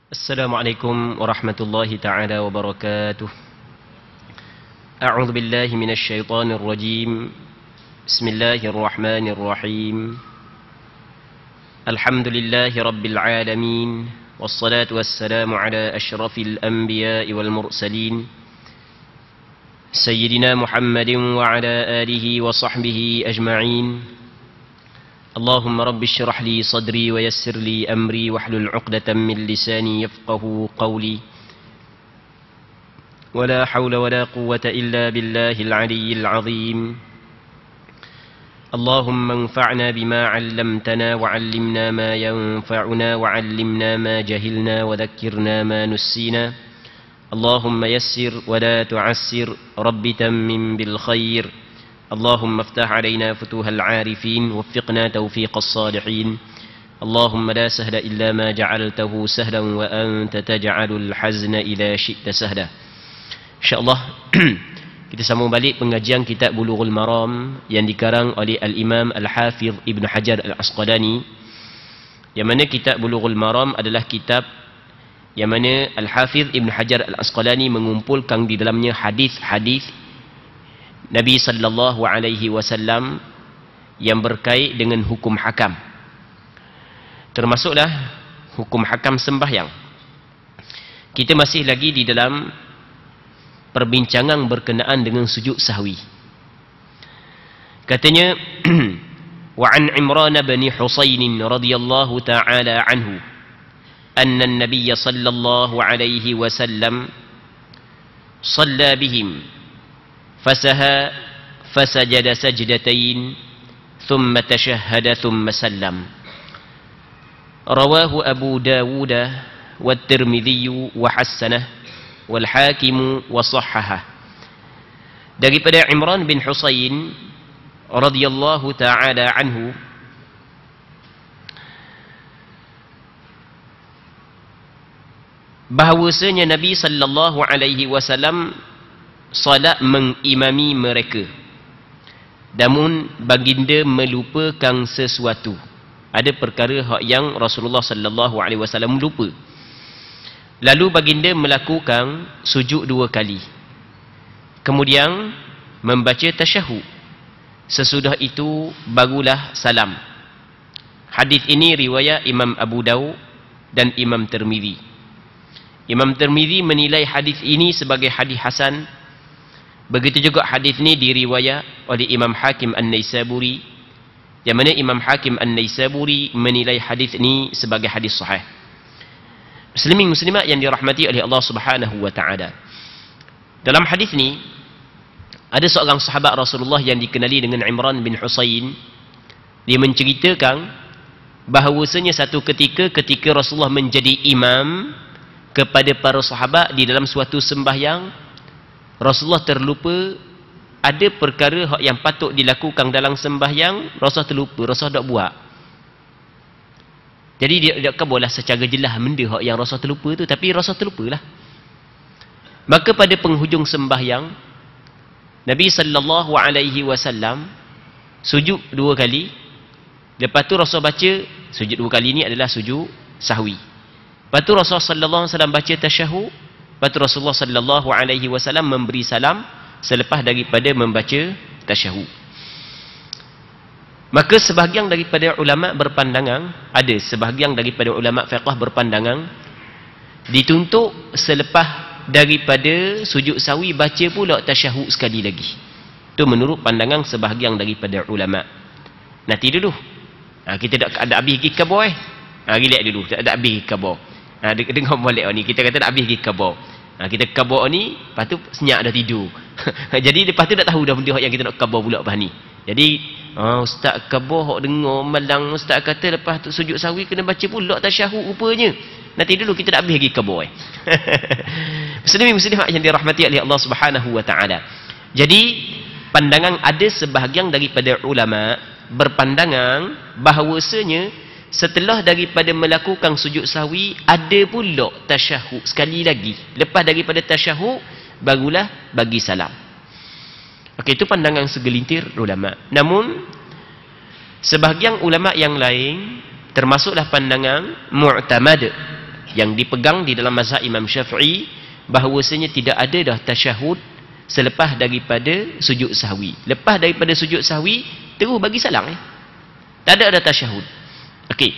Assalamualaikum warahmatullahi ta'ala wabarakatuh. A'udzu billahi minasy syaithanir rajim. Bismillahirrahmanirrahim. Alhamdulillahi rabbil alamin. Wassalatu wassalamu ala asyrafil anbiya'i wal mursalin. Sayyidina Muhammadin wa ala alihi wa sahbihi ajma'in. اللهم رب اشرح لي صدري ويسر لي أمري واحلل عقدة من لساني يفقه قولي ولا حول ولا قوة إلا بالله العلي العظيم اللهم انفعنا بما علمتنا وعلمنا ما ينفعنا وعلمنا ما جهلنا وذكرنا ما نسينا اللهم يسر ولا تعسر رب تمم بالخير اللهم افتح علينا فتوح العارفين وفقنا توفيق الصالحين اللهم لا سهل إلا ما جعلته سهلا وأنت تجعل الحزن إذا شئت سهلا. InsyaAllah kita sambung balik pengajian kitab Bulughul Maram yang dikarang oleh Al-Imam Al-Hafidh Ibn Hajar Al-Asqalani, yang mana kitab Bulughul Maram adalah kitab yang mana Al-Hafidh Ibn Hajar Al-Asqalani mengumpulkan di dalamnya hadis-hadis Nabi sallallahu alaihi wasallam yang berkait dengan hukum hakam. Termasuklah hukum hakam sembahyang. Kita masih lagi di dalam perbincangan berkenaan dengan sujud sahwi. Katanya wa an Imran bin Husain radhiyallahu ta'ala anhu anna an-nabiy sallallahu alaihi wasallam shalla bihim فسهى فسجد سجدتين ثم تشهد ثم سلم. رواه أبو داود والترمذي وحسنه والحاكم وصححه. Daripada Imran bin Husain radhiyallahu ta'ala anhu, bahawasanya Nabi sallallahu alaihi wasallam salat mengimami mereka, namun baginda melupakan sesuatu. Ada perkara yang Rasulullah sallallahu alaihi wasallam lupa. Lalu baginda melakukan sujud 2 kali, kemudian membaca tasyahud. Sesudah itu barulah salam. Hadis ini riwayat Imam Abu Daud dan Imam Tirmizi. Imam Tirmizi menilai hadis ini sebagai hadis hasan. Begitu juga hadis ini diriwayat oleh Imam Hakim An-Naisaburi, yang mana Imam Hakim An-Naisaburi menilai hadis ini sebagai hadis sahih. Muslimin muslimat yang dirahmati oleh Allah Subhanahu wa taala. Dalam hadis ini ada seorang sahabat Rasulullah yang dikenali dengan Imran bin Husain. Dia menceritakan bahawasanya satu ketika Rasulullah menjadi imam kepada para sahabat di dalam suatu sembahyang, Rasulullah terlupa ada perkara yang patut dilakukan dalam sembahyang. Rasulullah terlupa, Rasulullah tak buat. Jadi dia kabarlah secara jelas benda yang Rasulullah terlupa tu, tapi Rasulullah terlupalah. Maka pada penghujung sembahyang, Nabi sallallahu alaihi wasallam sujud 2 kali. Lepas tu Rasulullah baca, sujud 2 kali ni adalah sujud sahwi. Lepas tu Rasulullah sallallahu alaihi wasallam baca tasyahud. Lepas tu Rasulullah sallallahu alaihi wasallam memberi salam selepas daripada membaca tasyahud. Maka sebahagian daripada ulama berpandangan, ada sebahagian daripada ulama fiqh berpandangan, dituntut selepas daripada sujud sahwi baca pula tasyahud sekali lagi. Itu menurut pandangan sebahagian daripada ulama. Nanti dulu. Kita ada habis pergi khabar relax dulu, tak ada habis pergi khabar. Dengar balik ni, kita kata nak habis pergi khabar. Kita khabar ni, lepas tu senyap dah tidur. Jadi lepas tu dah tahu dah benda yang kita nak khabar pula lepas ni. Jadi ustaz khabar hok dengar malang ustaz kata lepas tu sujud sahwi kena baca pula tasyahud rupanya. Nanti dulu kita nak habis pergi khabar. Muslimin muslimat yang dirahmati oleh Allah Subhanahu wa taala. Jadi pandangan ada sebahagian daripada ulama berpandangan bahawasanya setelah daripada melakukan sujud sahwi ada pula tasyahud sekali lagi. Lepas daripada tasyahud barulah bagi salam. Okey, itu pandangan segelintir ulama. Namun sebahagian ulama yang lain termasuklah pandangan mu'tamad yang dipegang di dalam mazhab Imam Syafi'i bahawasanya tidak ada dah tasyahud selepas daripada sujud sahwi. Lepas daripada sujud sahwi terus bagi salam tak ada tasyahud. Okey.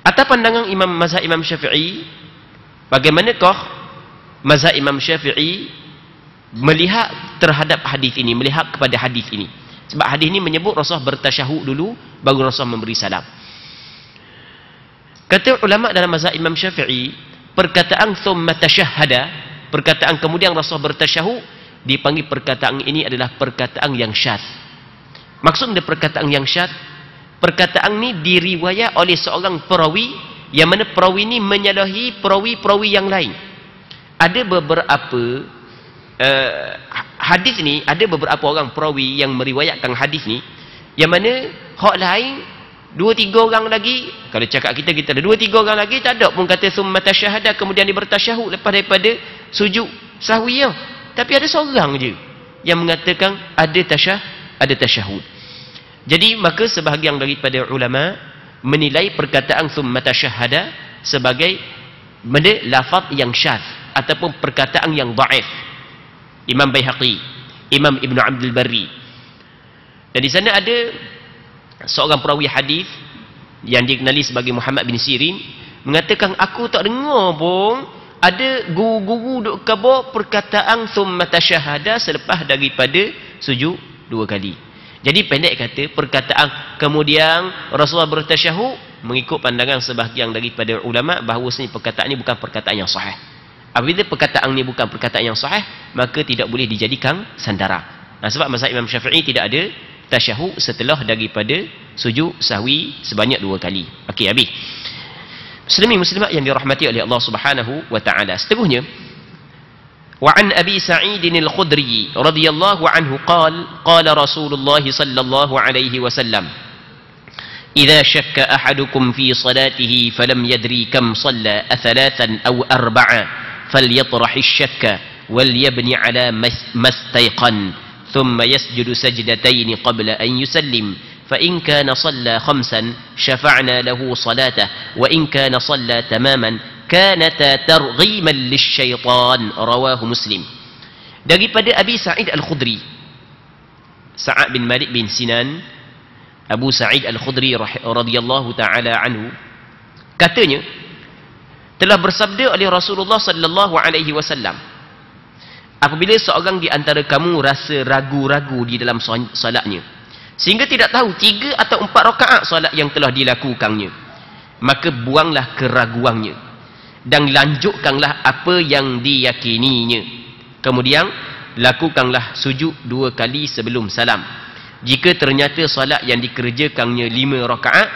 Atas pandangan mazhab Imam Syafi'i, bagaimanakah mazhab Imam Syafi'i melihat terhadap hadis ini, melihat kepada hadis ini? Sebab hadis ini menyebut Rasulullah bertasyahud dulu baru Rasulullah memberi salam. Kata ulama dalam mazhab Imam Syafi'i, perkataan thumma tasyahhada, perkataan kemudian Rasulullah bertasyahud, dipanggil perkataan ini adalah perkataan yang syadz. Maksud dari perkataan yang syadz, perkataan ini diriwayat oleh seorang perawi yang mana perawi ini menyalahi perawi-perawi yang lain. Ada beberapa hadis ni, ada beberapa orang perawi yang meriwayatkan hadis ni yang mana hak lain 2-3 orang lagi, kalau cakap kita ada 2-3 orang lagi tak ada pun kata summa tasyahada kemudian dia bertasyahud lepas daripada sujud sahwi ya. Tapi ada seorang je yang mengatakan ada tasyahud. Jadi maka sebahagian daripada ulama menilai perkataan summa tasyahada sebagai benda lafaz yang syadz ataupun perkataan yang dhaif. Imam Baihaqi, Imam Ibn Abdul Barri. Dan di sana ada seorang perawi hadis yang dikenali sebagai Muhammad bin Sirin mengatakan aku tak dengar pun ada guru-guru duk khabar perkataan summa tasyahada selepas daripada sujud 2 kali. Jadi pendek kata, perkataan kemudian Rasulullah bertasyahud mengikut pandangan sebahagian daripada ulama bahawasanya perkataan ini bukan perkataan yang sahih. Apabila perkataan ini bukan perkataan yang sahih, maka tidak boleh dijadikan sandaran. Sebab mazhab Imam Syafi'i tidak ada tasyahud setelah daripada sujud sahwi sebanyak 2 kali. Okey, habis. Muslimin muslimat yang dirahmati oleh Allah Subhanahu wa taala. Seterusnya, wa an Abi Sa'id al-Khudri radhiyallahu anhu qala Rasulullah sallallahu alaihi wasallam, "Idza syakka ahadukum fi salatihi falam yadri kam shalla athalathan aw arba'a falyatrah asy-syakka wal yabni ala mastayqan thumma yasjudu sajdatayn qabla an yusallim fa in kana shalla khamsan syafa'na lahu salatahu wa in kana shalla tamaman kanata targhiman lisyaitan." Rawahu Muslim. Daripada Abi Sa'id al-Khudri, Sa'ad bin Malik bin Sinan, Abu Sa'id al-Khudri radhiyallahu taala anhu, katanya telah bersabda oleh Rasulullah sallallahu alaihi wasallam, apabila seorang di antara kamu rasa ragu-ragu di dalam solatnya sehingga tidak tahu 3 atau 4 rakaat solat yang telah dilakukannya, maka buanglah keraguannya dan lanjutkanlah apa yang diyakininya. Kemudian lakukanlah sujud 2 kali sebelum salam. Jika ternyata solat yang dikerjakannya 5 rakaat,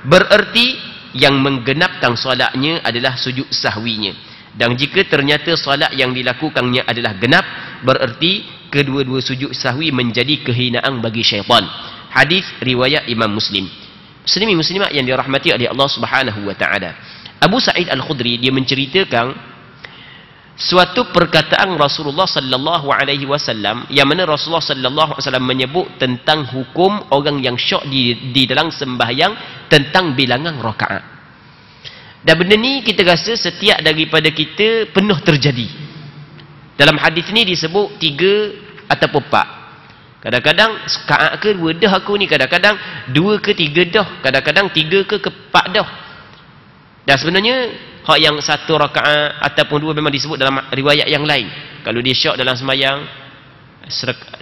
bererti yang menggenapkan solatnya adalah sujud sahwinya. Dan jika ternyata solat yang dilakukannya adalah genap, bererti kedua-dua sujud sahwi menjadi kehinaan bagi syaitan. Hadis riwayat Imam Muslim. Muslimin muslimat yang dirahmati oleh Allah Subhanahu wa taala. Abu Sa'id al-Khudri dia menceritakan suatu perkataan Rasulullah sallallahu alaihi wasallam yang mana Rasulullah sallallahu alaihi wasallam menyebut tentang hukum orang yang syak di dalam sembahyang tentang bilangan rakaat. Dan benda ni kita rasa setiap daripada kita penuh terjadi. Dalam hadis ni disebut 3 ataupun 4. Kadang-kadang rakaat ke 2 dah aku ni, kadang-kadang 2 ke 3 dah, kadang-kadang 3 ke 4 dah. Dan sebenarnya hak yang 1 rakaat ataupun 2 memang disebut dalam riwayat yang lain. Kalau dia syak dalam sembahyang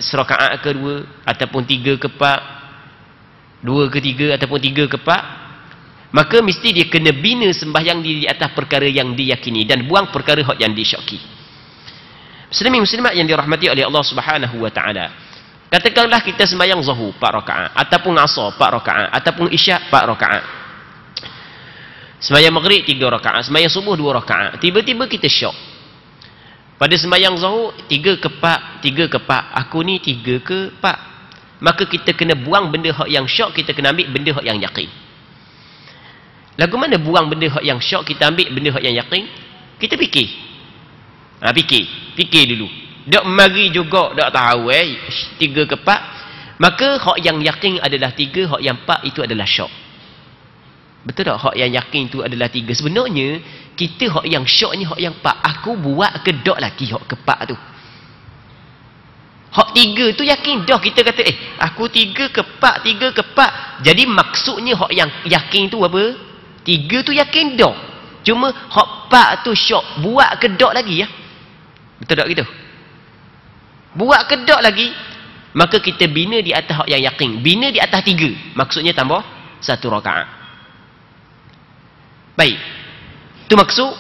serakaat ke 2 ataupun 3 ke 4, 2 ke 3 ataupun 3 ke 4, maka mesti dia kena bina sembahyang di atas perkara yang diyakini dan buang perkara hak yang disyaki. Muslimin muslimat yang dirahmati oleh Allah Subhanahu wa taala. Katakanlah kita sembahyang zuhur 4 rakaat ataupun asar 4 rakaat ataupun isyak 4 rakaat. Sembahyang maghrib 3 rakaat, sembahyang subuh 2 rakaat. Tiba-tiba kita syak. Pada sembahyang zuhur 3 ke 4, 3 ke 4. Aku ni 3 ke 4. Maka kita kena buang benda hak yang syak, kita kena ambil benda hak yang yakin. Lagu mana buang benda hak yang syak, kita ambil benda hak yang yakin? Kita fikir. Fikir dulu. Dak mari juga dak tahu 3 ke 4. Maka hak yang yakin adalah 3, hak yang 4 itu adalah syak. Betul tak? Hak yang yakin itu adalah 3. Sebenarnya kita hak yang syok ni hak yang pak. Aku buat ke dok lagi hak kepak tu. Hak 3 tu yakin dah kita kata aku 3 kepak 3 kepak. Jadi maksudnya hak yang yakin tu apa? 3 tu yakin dah. Cuma hak pak tu syok buat ke dok lagi ya. Betul tak gitu? Buat ke dok lagi, maka kita bina di atas hak yang yakin. Bina di atas 3. Maksudnya tambah 1 rakaat. Baik. Itu maksud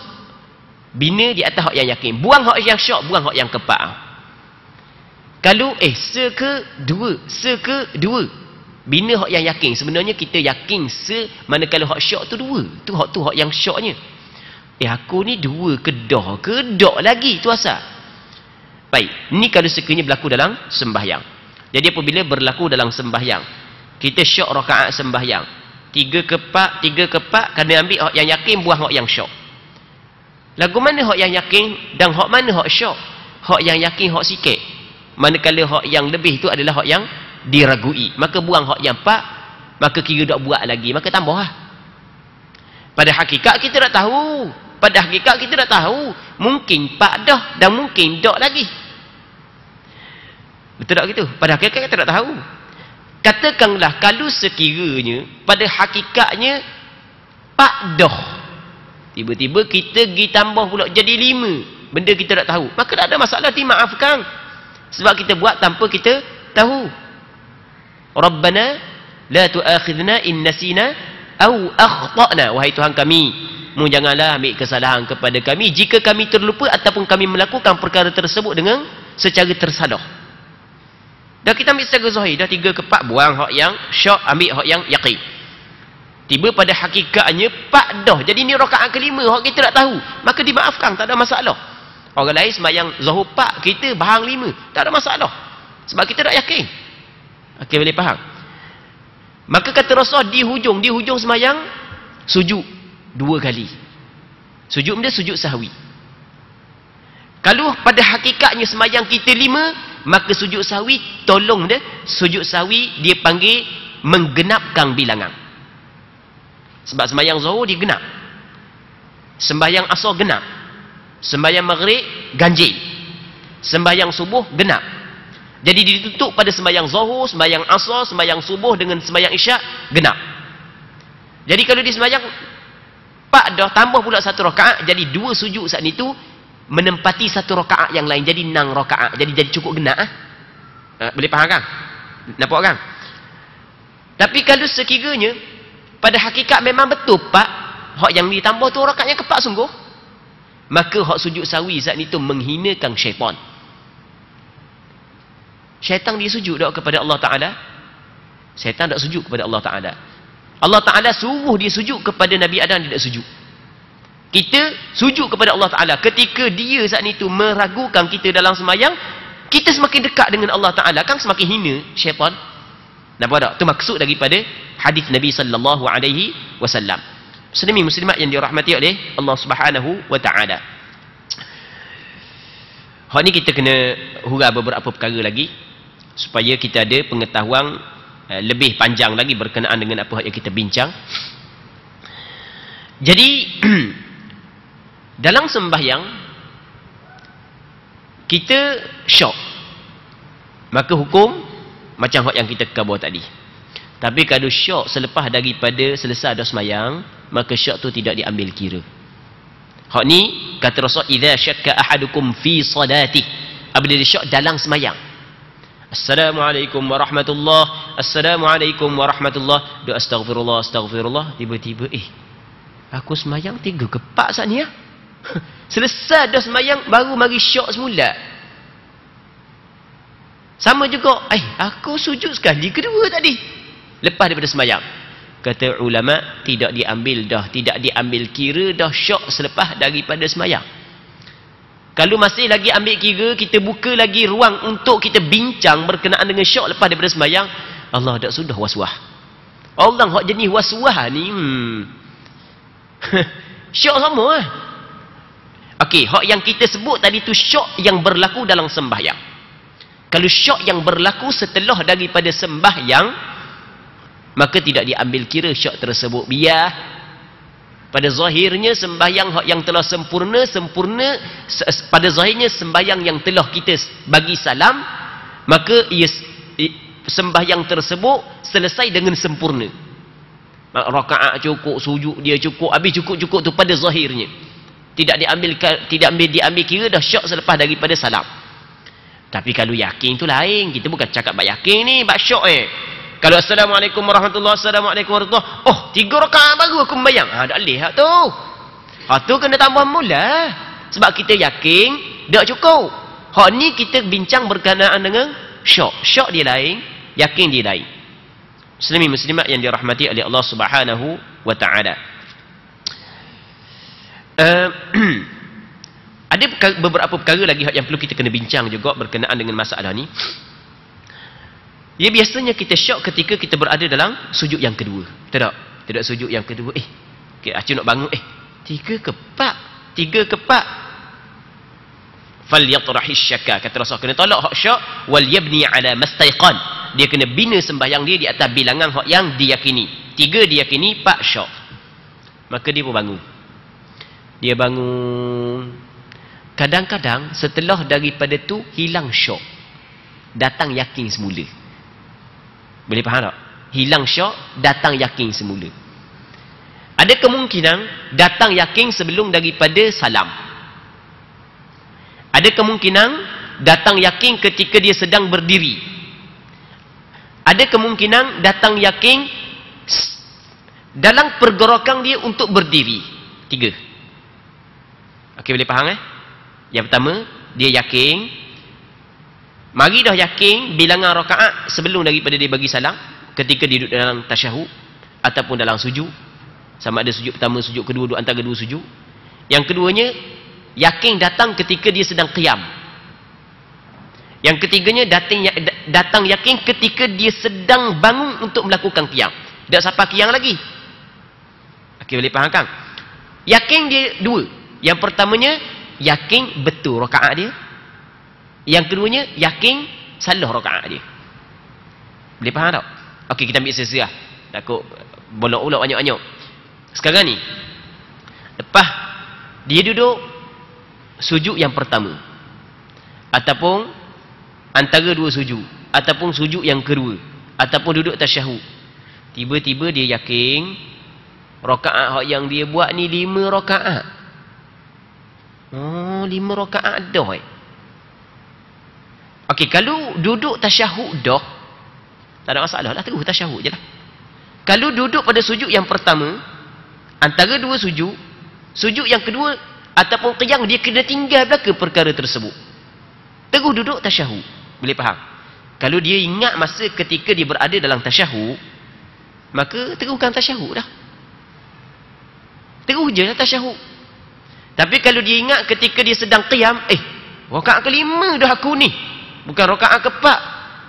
bina di atas hak yang yakin. Buang hak yang syok, buang hak yang kepak. Kalau se ke 2 bina hak yang yakin. Sebenarnya kita yakin manakala hak syok tu 2. Tu hak yang syoknya. Aku ni 2 kedok lagi tu asal. Baik, ni kalau sekiranya berlaku dalam sembahyang. Jadi apabila berlaku dalam sembahyang, kita syok rakaat sembahyang. 3 kepak, kena ambil hak yang yakin, buang hak yang syok. Lagu mana hak yang yakin dan hak mana hak syok? Hak yang yakin hak sikit. Manakala hak yang lebih itu adalah hak yang diragui. Maka buang hak yang pak, maka kira tak buat lagi, maka tambah lah. Pada hakikat kita tak tahu. Mungkin pak dah dan mungkin dok lagi. Betul tak gitu? Pada hakikat kita tak tahu. Katakanlah kalau sekiranya pada hakikatnya pak dah, tiba-tiba kita pergi tambah pula jadi 5, benda kita tak tahu, maka tak ada masalah, dimaafkan. Sebab kita buat tanpa kita tahu. Rabbana la tu'akhidna in nasina aw akhtana. Wahai Tuhan kami, janganlah ambil kesalahan kepada kami jika kami terlupa ataupun kami melakukan perkara tersebut dengan secara tersalah. Dah kita ambil secara zahir, dah 3 kepak, buang hak yang syok, ambil hak yang yakin. Tiba pada hakikatnya pak dah. Jadi ni rakaat kelima, hak kita tak tahu, maka dimaafkan, tak ada masalah. Orang lain sembahyang zuhur pak, kita bahang 5, tak ada masalah. Sebab kita tak yakin. Okey, boleh faham? Maka kata Rasulullah di hujung sembahyang sujud 2 kali. Sujud dia sujud sahwi. Kalau pada hakikatnya sembahyang kita 5, maka sujud sahwi, tolong dia, sujud sahwi dia panggil menggenapkan bilangan. Sebab sembahyang zuhur dia genap, sembahyang asar genap, sembahyang maghrib ganjil, sembahyang subuh genap. Jadi ditutup pada sembahyang zuhur, sembahyang asar, sembahyang subuh dengan sembahyang isyak genap. Jadi kalau di sembahyang pak dah tambah pula 1 rakaat, jadi 2 sujud saat itu menempati 1 rakaat yang lain, jadi 6 rakaat. Jadi cukup genap. Boleh faham kan? Nampak kan? Tapi kalau sekiranya pada hakikat memang betul pak, hak yang ditambah tu rakaat yang kepak sungguh, maka hak sujud sahwi saat itu menghinakan syaitan. Syaitan dia sujud tak kepada Allah Ta'ala? Syaitan tak sujud kepada Allah Ta'ala. Allah Ta'ala suruh dia sujud kepada Nabi Adam, dia tak sujud. Kita sujud kepada Allah Ta'ala. Ketika dia saat itu meragukan kita dalam sembahyang, kita semakin dekat dengan Allah Ta'ala, kan semakin hina syaitan. Nampak tak? Itu maksud daripada hadis Nabi sallallahu alaihi wasallam. Muslimin muslimat yang dirahmati oleh Allah Subhanahu wa Ta'ala. Hak ni kita kena huraikan beberapa perkara lagi supaya kita ada pengetahuan lebih panjang lagi berkenaan dengan apa yang kita bincang. Jadi dalam sembahyang kita syok, maka hukum macam hak yang kita khabar tadi. Tapi kalau syok selepas daripada selesai dah sembahyang, maka syok tu tidak diambil kira. Hak ni kata Rasul, idza syakka ahadukum fi salati, apabila dia syok dalam sembahyang, Assalamualaikum warahmatullahi, Assalamualaikum warahmatullahi, doa astaghfirullah, astaghfirullah, tiba-tiba aku sembahyang 3 kepak saat ni ya. Selesai dah sembahyang baru mari syok semula. Sama juga, aku sujud sekali kedua tadi lepas daripada sembahyang. Kata ulama, tidak diambil kira dah syok selepas daripada sembahyang. Kalau masih lagi ambil kira, kita buka lagi ruang untuk kita bincang berkenaan dengan syok lepas daripada sembahyang, Allah dah sudah waswah. Orang hak jenis waswah ni syok sama lah. Okey, hak yang kita sebut tadi tu syok yang berlaku dalam sembahyang. Kalau syok yang berlaku setelah daripada sembahyang, maka tidak diambil kira syok tersebut. Biar Pada zahirnya sembahyang yang telah sempurna, pada zahirnya sembahyang yang telah kita bagi salam, maka sembahyang tersebut selesai dengan sempurna. Rakaat cukup, sujud dia cukup, habis cukup tu pada zahirnya. Tidak diambil kira dah syok selepas daripada salam. Tapi kalau yakin tu lain. Kita bukan cakap bab yakin ni, bab syok Kalau assalamualaikum warahmatullahi wabarakatuh. Oh, 3 rakaat baru aku membayang. Tak boleh hak tu. Hak tu kena tambah mula. Sebab kita yakin tak cukup. Hak ni kita bincang berkenaan dengan syok. Syok dia lain, yakin dia lain. Muslimin muslimat yang dirahmati oleh Allah Subhanahu wa taala. Ada beberapa perkara lagi yang perlu kita kena bincang juga berkenaan dengan masalah ni. Ya, biasanya kita syok ketika kita berada dalam sujud yang kedua. Betul tak? Tidak sujud yang kedua. Acik nak bangun. 3 ke 4. 3 ke 4. Falyatrahish syaka. Kata Rasul, kena tolak hak syok. Wal yabni ala mastaiqan. Dia kena bina sembahyang dia di atas bilangan hak yang diyakini. 3 diyakini, 4 syok. Maka dia pun bangun. Dia bangun. Kadang-kadang setelah daripada tu hilang syok. Datang yakin semula. Boleh faham tak? Hilang syok, datang yakin semula. Ada kemungkinan datang yakin sebelum daripada salam. Ada kemungkinan datang yakin ketika dia sedang berdiri. Ada kemungkinan datang yakin dalam pergerakan dia untuk berdiri. 3. Okey, boleh faham Yang pertama, dia yakin. Mari dah yakin bilangan rakaat sebelum daripada dia bagi salam, ketika dia duduk dalam tasyahud ataupun dalam sujud, sama ada sujud pertama, sujud kedua, antara dua sujud. Yang keduanya, yakin datang ketika dia sedang qiyam. Yang ketiganya, datang yakin ketika dia sedang bangun untuk melakukan qiyam. Tak sampai qiyam lagi. Okey, boleh faham kan? Yakin dia 2. Yang pertamanya, yakin betul rakaat dia. Yang keduanya, yakin salah rakaat dia. Boleh faham tak? Okey, kita ambil sesuai. Takut bolak ulang banyak-banyak. Sekarang ni, lepas dia duduk sujud yang pertama, ataupun antara 2 sujud, ataupun sujud yang kedua, ataupun duduk tasyahud, tiba-tiba dia yakin rakaat yang dia buat ni 5 rakaat. Oh, 5 rakaat dah Okey, kalau duduk tasyahud dah, tak ada masalah lah, terus tasyahud je lah. Kalau duduk pada sujud yang pertama, antara 2 sujud, sujud yang kedua ataupun qiyam, dia kena tinggal belaka perkara tersebut. Terus duduk tasyahud. Boleh faham? Kalau dia ingat masa ketika dia berada dalam tasyahud, maka teruskan tasyahud dah. Terus je lah tasyahud. Tapi kalau dia ingat ketika dia sedang qiyam, rakaat ke-5 dah aku ni, bukan rakaat ke-4.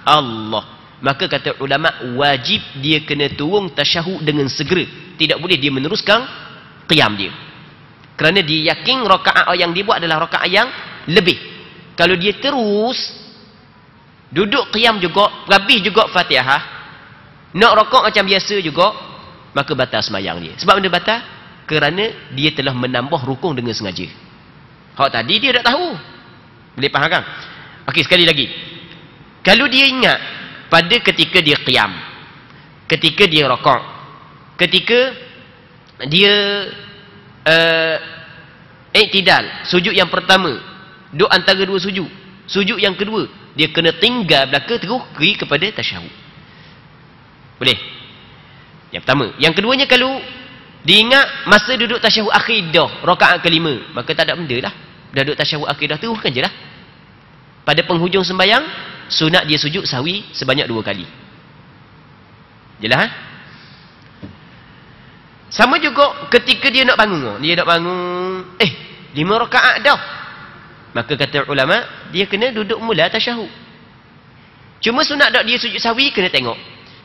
Allah. Maka kata ulama, wajib dia kena turun tasyahud dengan segera. Tidak boleh dia meneruskan qiyam dia. Kerana dia yakin rakaat yang dia buat adalah rakaat yang lebih. Kalau dia terus duduk qiyam juga, habis juga Fatihah, nak rakaat macam biasa juga, maka batal sembahyang dia. Sebab benda batal? Kerana dia telah menambah rukun dengan sengaja. Hak tadi dia tak tahu. Boleh faham kan? Okey, sekali lagi. Kalau dia ingat pada ketika dia qiyam, ketika dia rakaat, ketika dia i'tidal, sujud yang pertama, duduk antara 2 sujud, sujud yang kedua, dia kena tinggal belaka terus pergi kepada tasyahud. Boleh? Yang pertama. Yang keduanya, kalau diingat masa duduk tasyahud akhir dah, rakaat ke-5, maka tak ada benda lah. Dah duduk tasyahud akhir dah, teruskan je lah. Pada penghujung sembahyang, sunat dia sujud sahwi sebanyak 2 kali. Jelas? Sama juga ketika dia nak bangun. Dia nak bangun, 5 rakaat dah. Maka kata ulama, dia kena duduk mula tasyahud. Cuma sunat dak dia sujud sahwi, kena tengok.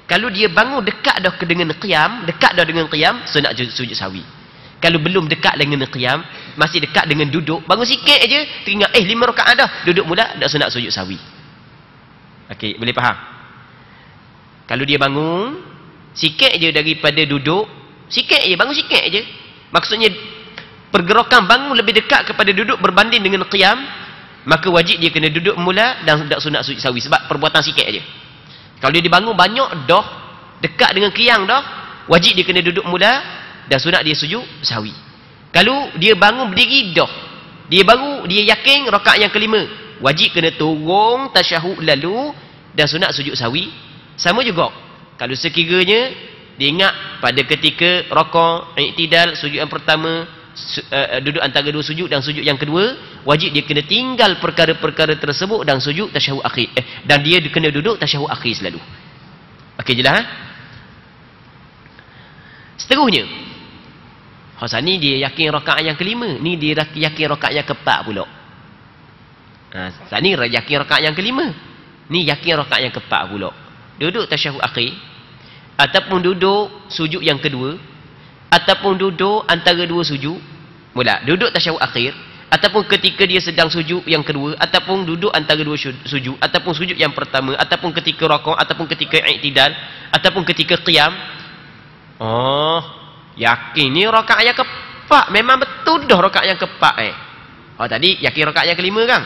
Kalau dia bangun dekat dah dengan qiyam, sunat sujud sahwi. Kalau belum dekat dengan qiyam, masih dekat dengan duduk, bangun sikit aja, teringat 5 rakaat dah, duduk mula, dak sunat sujud sahwi. Okey, boleh faham? Kalau dia bangun sikit aja daripada duduk, sikit aja, bangun sikit aja, Maksudnya pergerakan bangun lebih dekat kepada duduk berbanding dengan qiyam, maka wajib dia kena duduk mula dan sunat sujud sahwi sebab perbuatan sikit aja. Kalau dia dibangun banyak dah dekat dengan qiyam dah, wajib dia kena duduk mula dan sunat dia sujud sahwi. Kalau dia bangun berdiri dah, dia baru dia yakin rakaat yang kelima, wajib kena turun tasyahud lalu dan sunat sujud sahwi. Sama juga kalau sekiranya dia ingat pada ketika rakaat i'tidal sujud yang pertama, duduk antara dua sujud dan sujud yang kedua, wajib dia kena tinggal perkara-perkara tersebut dan sujud tasyahud akhir, dan dia kena duduk tasyahud akhir selalu. Okey jelas? Seterusnya, Hasan ni dia yakin rakaat yang kelima, ni dia yakin rakaat yang keempat pula. Hasan ni yakin rakaat yang kelima, ni yakin rakaat yang keempat pula. Duduk tasyahud akhir, ataupun duduk sujud yang kedua, ataupun duduk antara dua sujud, mula duduk tasyahud akhir, ataupun ketika dia sedang sujud yang kedua, ataupun duduk antara dua sujud, ataupun sujud yang pertama, ataupun ketika rakaat, ataupun ketika i'tidal, ataupun ketika qiyam. Oh, yakin ni rakaat yang keempat, memang betul dah rakaat yang keempat Oh tadi yakin rakaat yang kelima kan?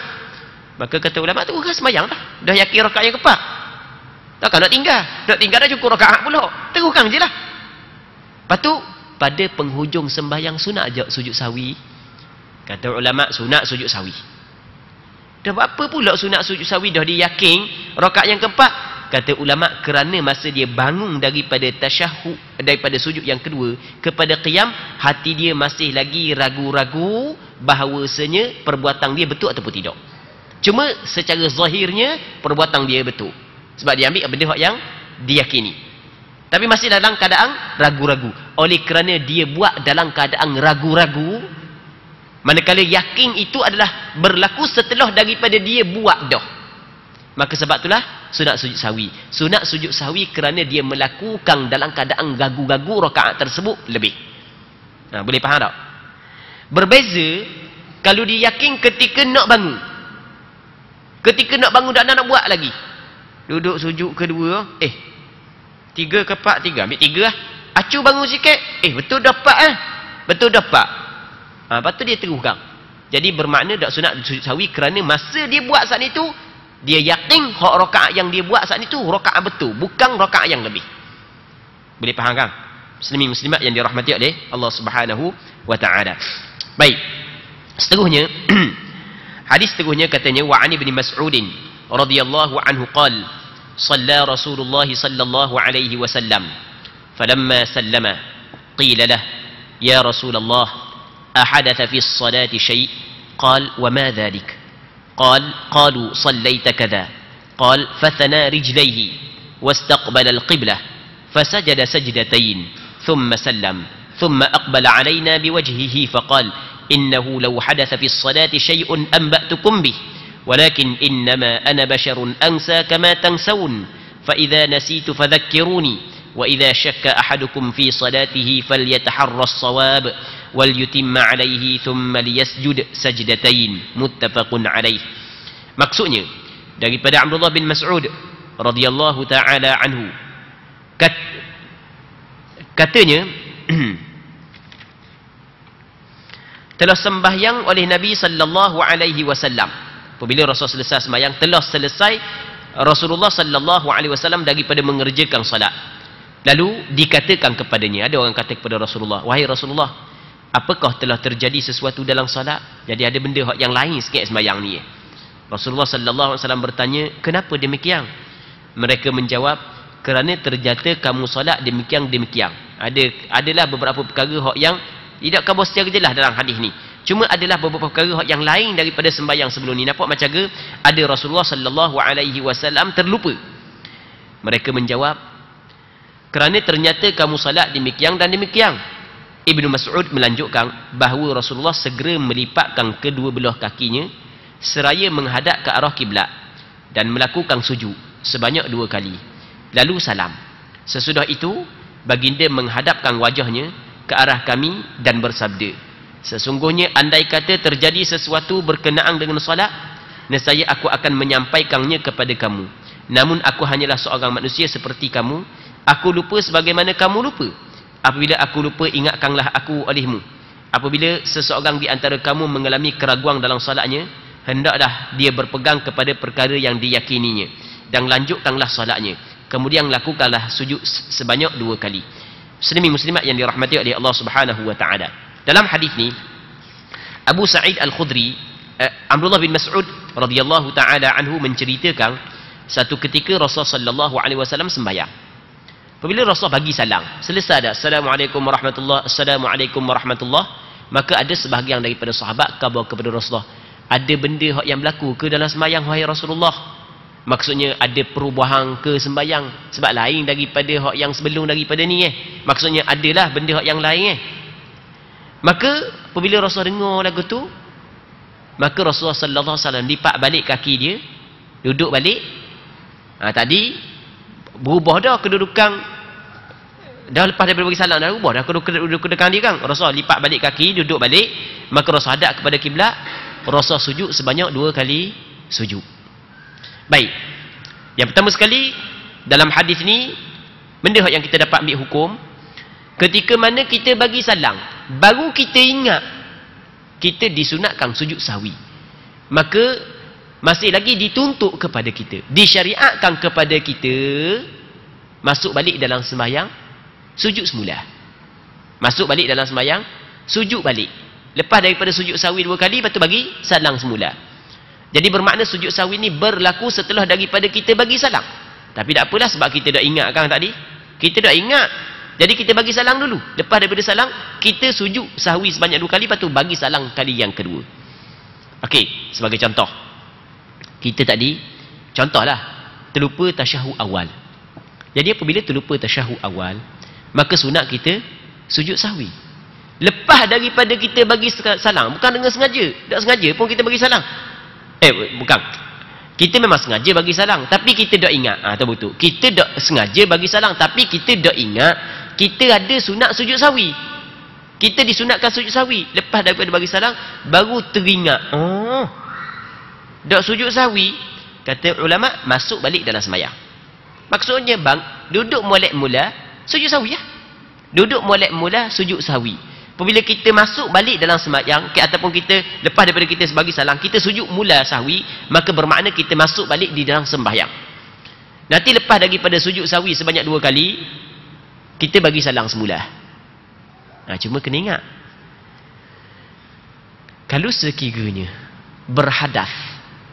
Maka kata ulama tu kan sembahyang dah yakin rakaat yang keempat. Takkan nak tinggal dah cukup rakaat pula. Teruskan je lah. Lepas tu pada penghujung sembahyang sunat je sujud sahwi. Kata ulama sunat sujud sahwi. Dah apa pula sunat sujud sahwi dah dia yakin rakaat yang keempat? Kata ulama kerana masa dia bangun daripada tasyahud, daripada sujud yang kedua kepada qiyam, hati dia masih lagi ragu-ragu bahawasanya perbuatan dia betul ataupun tidak. Cuma secara zahirnya perbuatan dia betul. Sebab dia ambil benda yang diyakini. Tapi masih dalam keadaan ragu-ragu. Oleh kerana dia buat dalam keadaan ragu-ragu, manakala yakin itu adalah berlaku setelah daripada dia buat dah. Maka sebab itulah sunat sujud sahwi. Sunat sujud sahwi kerana dia melakukan dalam keadaan ragu-ragu rakaat tersebut lebih. Boleh faham tak? Berbeza kalau dia yakin ketika nak bangun. Ketika nak bangun dah nak buat lagi. Duduk sujud kedua, 3 ke 4, 3, ambil 3 lah. Acu bangun sikit, betul dapat betul dapat. Lepas tu dia teruskan. Jadi bermakna tak sunat sujud sahwi kerana masa dia buat saat itu, dia yakin hak rakaat yang dia buat saat itu rakaat betul, bukan rakaat yang lebih. Boleh faham kan? Muslimin muslimat yang dirahmati oleh Allah Subhanahu wa taala. Baik. Seterusnya hadis seterusnya katanya wa ani bin Mas'ud radhiyallahu anhu qala صلى رسول الله صلى الله عليه وسلم فلما سلم قيل له يا رسول الله أحدث في الصلاة شيء قال وما ذلك قالوا صليت كذا قال فثنى رجليه واستقبل القبلة فسجد سجدتين ثم سلم ثم أقبل علينا بوجهه فقال إنه لو حدث في الصلاة شيء أنبأتكم به ولكن إنما أنا بشر أنسى كما تنسون فإذا نسيت فذكروني وإذا شك أحدكم في صلاته فليتحرى الصواب وليتم عليه ثم ليسجد سجدتين متفق عليه. Maksudnya daripada Abdullah bin Mas'ud radhiyallahu taala anhu katanya telah sembahyang oleh Nabi sallallahu alaihi wasallam. Apabila Rasul selesai sembahyang, telah selesai Rasulullah sallallahu alaihi wasallam daripada mengerjakan salat. Lalu dikatakan kepadanya, ada orang kata kepada Rasulullah, wahai Rasulullah, apakah telah terjadi sesuatu dalam salat? Jadi ada benda yang lain sikit sembahyang ni. Rasulullah sallallahu alaihi wasallam bertanya, kenapa demikian? Mereka menjawab, kerana terjata kamu salat demikian. Adalah beberapa perkara yang tidak khabar secara jelas dalam hadis ni. Cuma adalah beberapa perkara yang lain daripada sembahyang sebelum ni. Nampak macam ada Rasulullah sallallahu alaihi wasallam terlupa. Mereka menjawab, kerana ternyata kamu salat demikian dan demikian. Ibnu Mas'ud melanjutkan bahawa Rasulullah segera melipatkan kedua belah kakinya seraya menghadap ke arah kiblat dan melakukan sujud sebanyak 2 kali. Lalu salam. Sesudah itu baginda menghadapkan wajahnya ke arah kami dan bersabda, sesungguhnya andai kata terjadi sesuatu berkenaan dengan salat, nescaya aku akan menyampaikannya kepada kamu. Namun aku hanyalah seorang manusia seperti kamu. Aku lupa sebagaimana kamu lupa. apabila aku lupa, ingatkanlah aku olehmu. Apabila seseorang di antara kamu mengalami keraguan dalam solatnya, hendaklah dia berpegang kepada perkara yang diyakininya, dan lanjutkanlah solatnya. Kemudian lakukanlah sujud sebanyak 2 kali. Muslimin muslimat yang dirahmati oleh Allah Subhanahu wa taala. Dalam hadis ni Abu Sa'id Al-Khudri, Abdullah bin Mas'ud radhiyallahu taala anhu menceritakan satu ketika Rasulullah sallallahu alaihi wasallam sembahyang. Apabila Rasulullah bagi salam, selesai dah assalamualaikum warahmatullahi, assalamualaikum warahmatullahi, maka ada sebahagian daripada sahabat khabar kepada Rasulullah, ada benda yang berlaku ke dalam sembahyang wahai Rasulullah? Maksudnya ada perubahan ke sembahyang sebab lain daripada hak yang sebelum daripada ni maksudnya adalah benda hak yang lain Maka apabila Rasulullah dengar lagu tu, maka Rasulullah sallallahu alaihi wasallam lipat balik kaki dia, duduk balik. Tadi berubah dah kedudukan, dah lepas daripada bagi salam dah berubah dah kedudukan dia kan. Rasulullah lipat balik kaki, duduk balik, maka Rasulullah hadap kepada kiblat. Rasulullah sujud sebanyak 2 kali sujud. Baik, yang pertama sekali dalam hadis ni, benda yang kita dapat ambil hukum, ketika mana kita bagi salam baru kita ingat kita disunatkan sujud sahwi, maka masih lagi dituntut kepada kita, disyariatkan kepada kita masuk balik dalam sembahyang sujud semula. Masuk balik dalam sembahyang sujud balik, lepas daripada sujud sahwi 2 kali, lepas tu bagi salam semula. Jadi bermakna sujud sahwi ni berlaku setelah daripada kita bagi salam. Tapi tak apalah, sebab kita dah ingat kan tadi, kita dah ingat, jadi kita bagi salam dulu. Lepas daripada salam, kita sujud sahwi sebanyak 2 kali, lepas tu bagi salam kali yang kedua. Okey, sebagai contoh, kita tadi contohlah terlupa tasyahud awal. Jadi apabila terlupa tasyahud awal, maka sunat kita sujud sahwi lepas daripada kita bagi salam, bukan dengan sengaja. Tak sengaja pun kita bagi salam. Bukan, kita memang sengaja bagi salam, tapi kita dah ingat. Tahu betul, kita dah sengaja bagi salam, tapi kita dah ingat kita ada sunat sujud sahwi. Kita disunatkan sujud sahwi. Lepas daripada bagi salam, baru teringat, dah sujud sahwi. Kata ulama, masuk balik dalam sembahyang. Maksudnya bang, duduk molek mula sujud sahwi ya. Duduk molek mula sujud sahwi. Apabila kita masuk balik dalam sembahyang, ataupun kita lepas daripada kita bagi salam, kita sujud mula sahwi, maka bermakna kita masuk balik di dalam sembahyang. Nanti lepas daripada sujud sahwi sebanyak 2 kali, kita bagi salam semula. Cuma kena ingat, kalau sekiranya berhadas,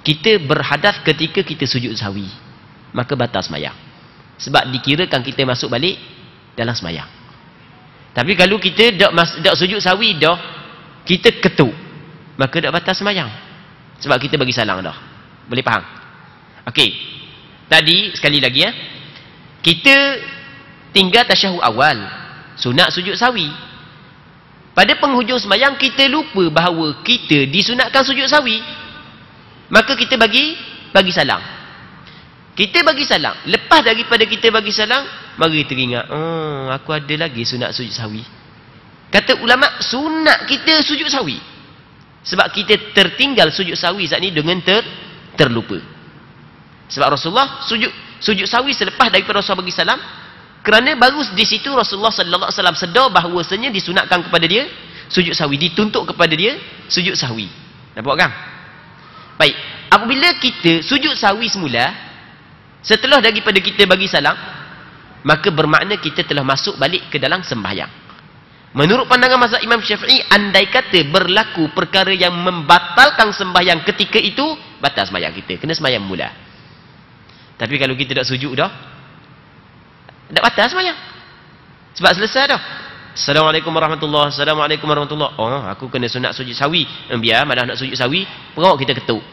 kita berhadas ketika kita sujud sahwi, maka batal sembahyang. Sebab dikirakan kita masuk balik dalam sembahyang. Tapi kalau kita dak sujud sahwi dah, kita ketuk, maka dak batal sembahyang. Sebab kita bagi salam dah. Boleh faham? Okey. Tadi sekali lagi kita tinggal tasyahud awal, sunat sujud sahwi. Pada penghujung sembahyang kita lupa bahawa kita disunatkan sujud sahwi. Maka kita bagi salam. Kita bagi salam, lepas daripada kita bagi salam, mari kita ingat, aku ada lagi sunat sujud sahwi. Kata ulama, sunat kita sujud sahwi. Sebab kita tertinggal sujud sahwi saat ni dengan terlupa. Sebab Rasulullah sujud sahwi selepas daripada Rasulullah bagi salam, kerana baru di situ Rasulullah sallallahu alaihi wasallam sedar bahawasanya disunatkan kepada dia sujud sahwi, dituntut kepada dia sujud sahwi. Nampak kan? Baik, apabila kita sujud sahwi semula setelah daripada kita bagi salam, maka bermakna kita telah masuk balik ke dalam sembahyang. Menurut pandangan mazhab Imam Syafi'i, andai kata berlaku perkara yang membatalkan sembahyang ketika itu, batal sembahyang kita, kena sembahyang mula. Tapi kalau kita tak sujud dah, tak batal sembahyang. Sebab selesai dah. Assalamualaikum warahmatullahi, assalamualaikum warahmatullahi. Aku kena sunat sujud sahwi. Biar malah nak sujud sahwi, perawak kita ketuk.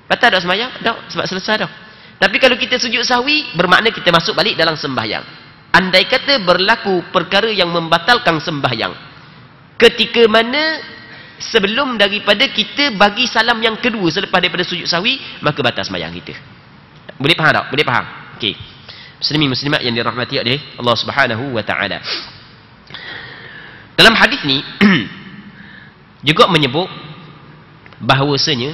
Batal tak sembahyang? Tak, sebab selesai dah. Tapi kalau kita sujud sahwi, bermakna kita masuk balik dalam sembahyang. Andai kata berlaku perkara yang membatalkan sembahyang, ketika mana sebelum daripada kita bagi salam yang kedua selepas daripada sujud sahwi, maka batal sembahyang kita. Boleh faham tak? Boleh faham? Okey. Muslimin muslimat yang dirahmati oleh Allah Subhanahu wa taala. Dalam hadis ni juga menyebut bahawasanya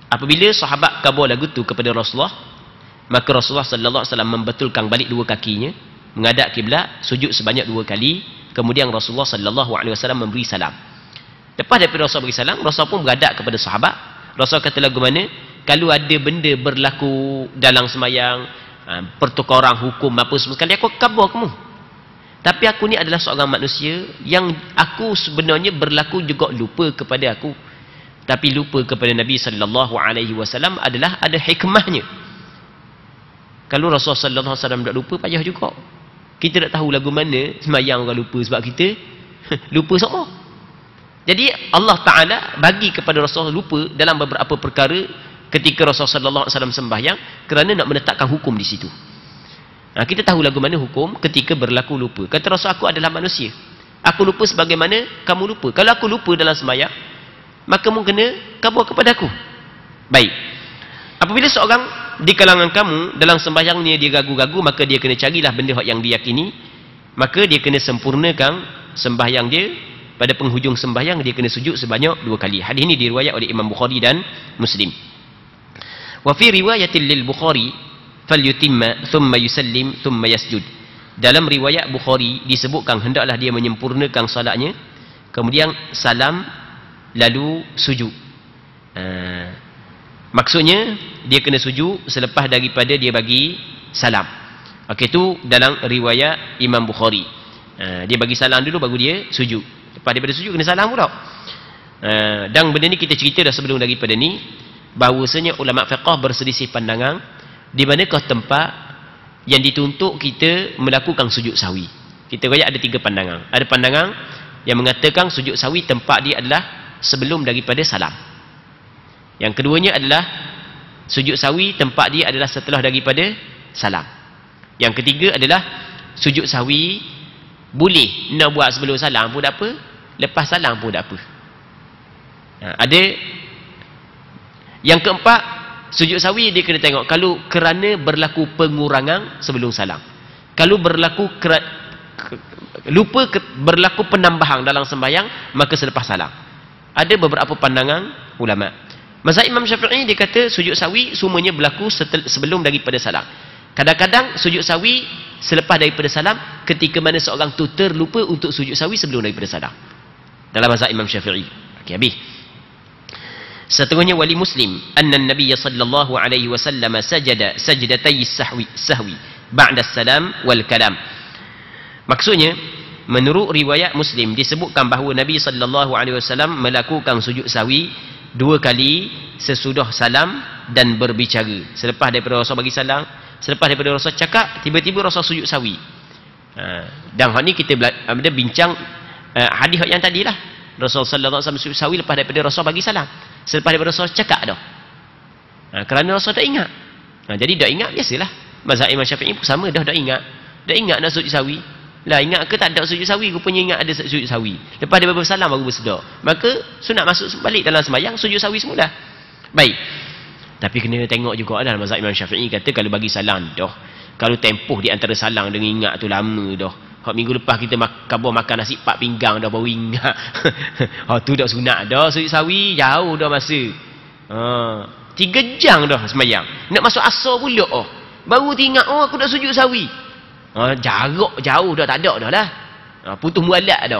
apabila sahabat kabur lagu tu kepada Rasulullah, maka Rasulullah sallallahu alaihi wasallam membetulkan balik 2 kakinya, menghadap kiblat, sujud sebanyak 2 kali, kemudian Rasulullah sallallahu alaihi wasallam memberi salam. Lepas daripada Rasul beri salam, Rasul pun menghadap kepada sahabat. Rasul kata lagu mana, kalau ada benda berlaku dalam semayang, pertukaran hukum apa semua sekali, aku khabar kamu. Tapi aku ni adalah seorang manusia yang aku sebenarnya berlaku juga lupa kepada aku. Tapi lupa kepada Nabi sallallahu alaihi wasallam adalah ada hikmahnya. Kalau Rasulullah sallallahu alaihi wasallam tak lupa, payah juga. Kita tak tahu lagu mana semayang orang lupa sebab kita lupa semua. Jadi Allah Ta'ala bagi kepada Rasulullah lupa dalam beberapa perkara ketika Rasulullah sallallahu alaihi wasallam sembahyang kerana nak menetapkan hukum di situ. Kita tahu lagu mana hukum ketika berlaku lupa. Kata Rasul, aku adalah manusia. Aku lupa sebagaimana kamu lupa. Kalau aku lupa dalam sembahyang, maka kamu kena khabar kepada aku. Baik. Apabila seorang di kalangan kamu dalam sembahyangnya dia gagu-gagu, maka dia kena carilah benda yang diyakini, maka dia kena sempurnakan sembahyang dia. Pada penghujung sembahyang dia kena sujud sebanyak 2 kali. Hadis ini diriwayat oleh Imam Bukhari dan Muslim. Wa fi riwayatil lil Bukhari falyutimma thumma yusallim thumma yasjud. Dalam riwayat Bukhari disebutkan hendaklah dia menyempurnakan salatnya, kemudian salam lalu sujud. Maksudnya dia kena sujud selepas daripada dia bagi salam. Okey, itu dalam riwayat Imam Bukhari. Dia bagi salam dulu baru dia sujud. Lepas daripada sujud kena salam pula. Dan benda ni kita cerita dah sebelum daripada ni, bahawasanya ulama fiqh berselisih pandangan di manakah tempat yang dituntut kita melakukan sujud sahwi. Kita kaya ada 3 pandangan. Ada pandangan yang mengatakan sujud sahwi tempat dia adalah sebelum daripada salam. Yang keduanya adalah sujud sahwi tempat dia adalah setelah daripada salam. Yang ketiga adalah sujud sahwi boleh nak buat sebelum salam pun tak apa, lepas salam pun tak apa. Ada yang keempat, sujud sahwi dia kena tengok kalau kerana berlaku pengurangan sebelum salam. Kalau berlaku berlaku penambahan dalam sembahyang, maka selepas salam. Ada beberapa pandangan ulama. Mazhab Imam Syafi'i dia kata sujud sahwi semuanya berlaku sebelum daripada salam. Kadang-kadang sujud sahwi selepas daripada salam ketika mana seorang tu terlupa untuk sujud sahwi sebelum daripada salam. Dalam mazhab Imam Syafi'i. Okey, habis. Seterusnya wali Muslim anna Nabi sallallahu alaihi wasallam sajada sajdatay sahwi ba'da salam wal kalam. Maksudnya menurut riwayat Muslim disebutkan bahawa Nabi sallallahu alaihi wasallam melakukan sujud sahwi 2 kali sesudah salam dan berbicara. Selepas daripada Rasul bagi salam, selepas daripada Rasul cakap, tiba-tiba Rasul sujud sahwi. Dan hal ni kita ada bincang hadis yang tadilah. Rasul sallallahu alaihi wasallam sujud sahwi lepas daripada Rasul bagi salam. Selepas daripada Rasul cakap dah. Kerana Rasul tak ingat. Jadi tak ingat biasalah. Mazhab Imam Syafi'i pun sama, dah tak ingat. Tak ingat nak sujud sahwi. Lah ingat ke tak ada sujud sahwi, rupanya ingat ada sujud sahwi. Lepas dia bersalam baru bersedar. Maka sunat masuk balik dalam sembahyang sujud sahwi semula. Baik. Tapi kena tengok juga dalam mazhab Imam Syafi'i kata kalau bagi salam dah. Kalau tempoh di antara salam dengan ingat tu lama dah. Hak minggu lepas kita khabar makan nasi 4 pinggang dah baru ingat. Tu dah sunat dah sujud sahwi, jauh dah masa. 3 jam dah sembahyang. Nak masuk asar pula baru teringat aku dah sujud sahwi. Jarak jauh dah tak ada dah lah. Putus mualat dah.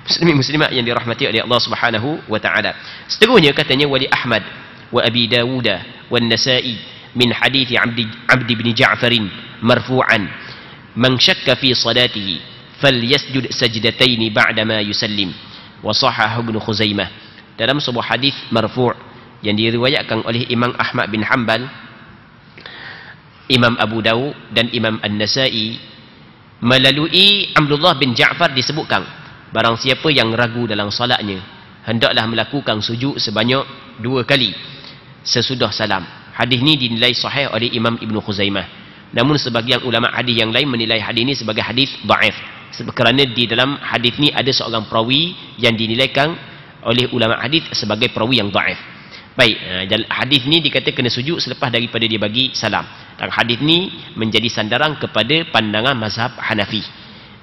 Muslimin muslimat yang dirahmati oleh Allah Subhanahu wa taala. Seterusnya katanya wali Ahmad wa Abi Dawud wa An-Nasa'i min hadits Abd bin Ja'far marfu'an man syakka fi salatihi falyasjud sajdatain ba'da ma yusallim wa sahhahu Ibn Khuzaimah. Dalam sebuah hadis marfu' yang diriwayatkan oleh Imam Ahmad bin Hanbal, Imam Abu Dawud dan Imam An-Nasa'i melalui Abdullah bin Ja'far disebutkan barang siapa yang ragu dalam salatnya hendaklah melakukan sujud sebanyak 2 kali sesudah salam. Hadis ini dinilai sahih oleh Imam Ibn Khuzaimah. Namun sebagian ulama hadis yang lain menilai hadis ini sebagai hadis dhaif kerana di dalam hadis ini ada seorang perawi yang dinilaikan oleh ulama hadis sebagai perawi yang dhaif. Baik, hadis ni dikata kena sujud selepas daripada dia bagi salam. Dan hadis ni menjadi sandaran kepada pandangan mazhab Hanafi.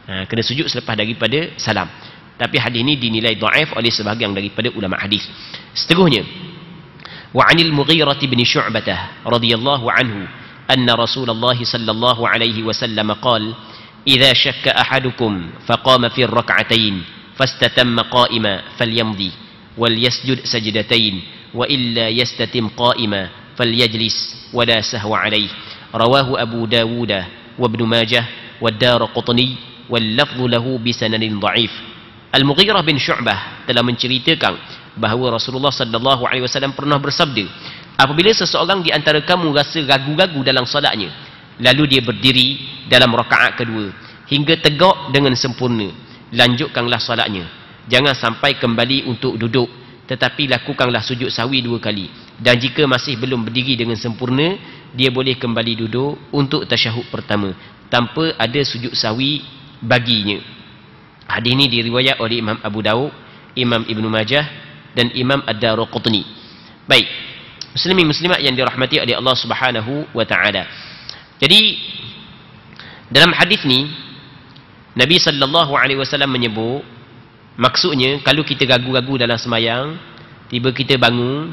Kena sujud selepas daripada salam. Tapi hadis ni dinilai dhaif oleh sebahagian daripada ulama hadis. Seterusnya, wa 'anil Mughirah bin Syu'bah radhiyallahu anhu anna Rasulullah sallallahu alaihi wasallam qala idza shakka ahadukum faqama fi ar-rak'atain fastatamma qa'ima falyamdi wal yasjud sajdatain wa illa yastatim qa'ima falyajlis wa la sahwa alayhi rawahu Abu Dawud wa Ibn Majah wa Ad-Darqutni wal lafdhu lahu bi sanadin dha'if. Al-Mughirah bin Syu'bah telah menceritakan bahawa Rasulullah sallallahu alaihi wasallam pernah bersabda, apabila seseorang di antara kamu rasa ragu-ragu dalam solatnya, lalu dia berdiri dalam rakaat kedua hingga tegak dengan sempurna, lanjutkanlah solatnya. Jangan sampai kembali untuk duduk, tetapi lakukanlah sujud sahwi 2 kali. Dan jika masih belum berdiri dengan sempurna, dia boleh kembali duduk untuk tasyahud pertama tanpa ada sujud sahwi baginya. Hadis ini diriwayat oleh Imam Abu Dawud, Imam Ibn Majah dan Imam Ad-Darqutni. Baik, muslimin muslimat yang dirahmati oleh Allah Subhanahu wa taala. Jadi dalam hadis ni Nabi sallallahu alaihi wasallam menyebut, maksudnya kalau kita ragu-ragu dalam sembahyang, tiba kita bangun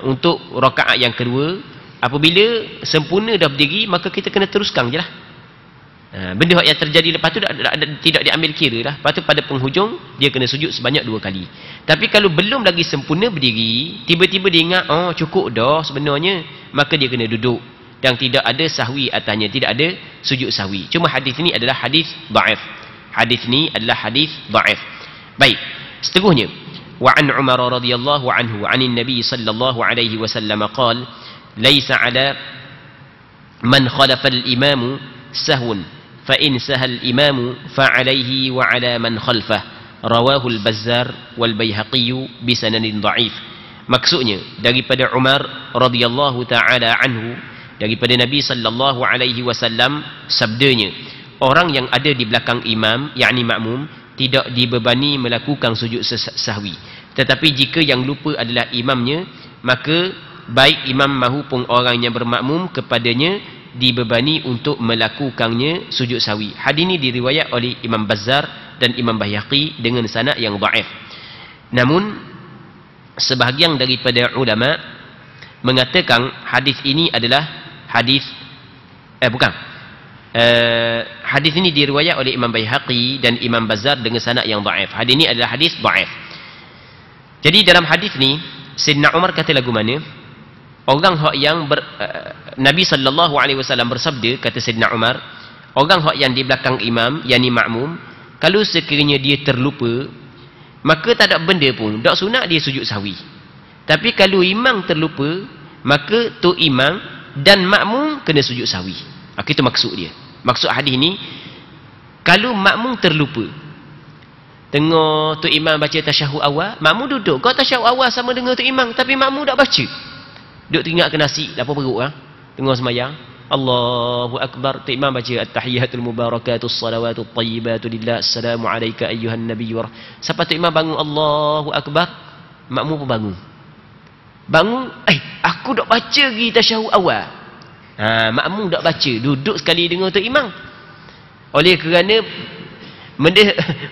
untuk rakaat yang kedua, apabila sempurna dah berdiri, maka kita kena teruskan je lah. Benda yang terjadi lepas tu tidak diambil kira lah. Lepas tu pada penghujung dia kena sujud sebanyak 2 kali. Tapi kalau belum lagi sempurna berdiri, tiba-tiba dia ingat, oh cukup dah sebenarnya, maka dia kena duduk dan tidak ada sahwi atasnya, tidak ada sujud sahwi. Cuma hadis ini adalah hadis dhaif. Hadis ini adalah hadis dhaif. Baik, seterusnya, wa an Umar radhiyallahu anhu 'anil Nabi sallallahu alaihi wasallam qala laisa 'ala man khalafa al-imam sahwun fa in sahal imamu fa alaihi wa ala man khalfah, rawahu al-Bazzar wal Baihaqi bi sanadin dhaif. Maksudnya daripada Umar radhiyallahu taala anhu, daripada Nabi sallallahu alaihi wasallam, sabdanya, orang yang ada di belakang imam, yakni makmum, tidak dibebani melakukan sujud sahwi. Tetapi jika yang lupa adalah imamnya, maka baik imam maupun orang yang bermakmum kepadanya dibebani untuk melakukannya sujud sahwi. Hadis ini diriwayat oleh Imam Bazzar dan Imam Baihaqi dengan sanad yang dhaif. Namun sebahagian daripada ulama mengatakan hadis ini adalah hadis hadis ini diriwayat oleh Imam Baihaqi dan Imam Bazzar dengan sanad yang dhaif. Hadis ini adalah hadis dhaif. Jadi dalam hadis ni Sayyidina Umar kata lagu mana? Orang hak yang Nabi sallallahu alaihi wasallam bersabda, kata Sayyidina Umar, orang hak yang di belakang imam, yakni makmum, kalau sekiranya dia terlupa, maka tak ada benda pun, tak sunat dia sujud sahwi. Tapi kalau imam terlupa, maka tu imam dan makmum kena sujud sahwi. Itu maksud dia. Maksud hadis ni, kalau makmum terlupa, tengok tu imam baca tasyahud awal, makmum duduk. Kau tasyahud awal sama dengan tu imam, tapi makmum tak baca. Duduk teringat ke nasi, lapar perut ha? Tengok semayang, Allahu Akbar, tu imam baca at-tahiyatul mubarakatus salawatut tayyibatu lillah, assalamu alayka ayyuhan nabiyyu. Siapa tu imam bangun Allahu Akbar, makmum pun bangun. Bangun, aku dak baca lagi tasyahud awal. Makmum dak baca, duduk sekali dengan tu imam. Oleh kerana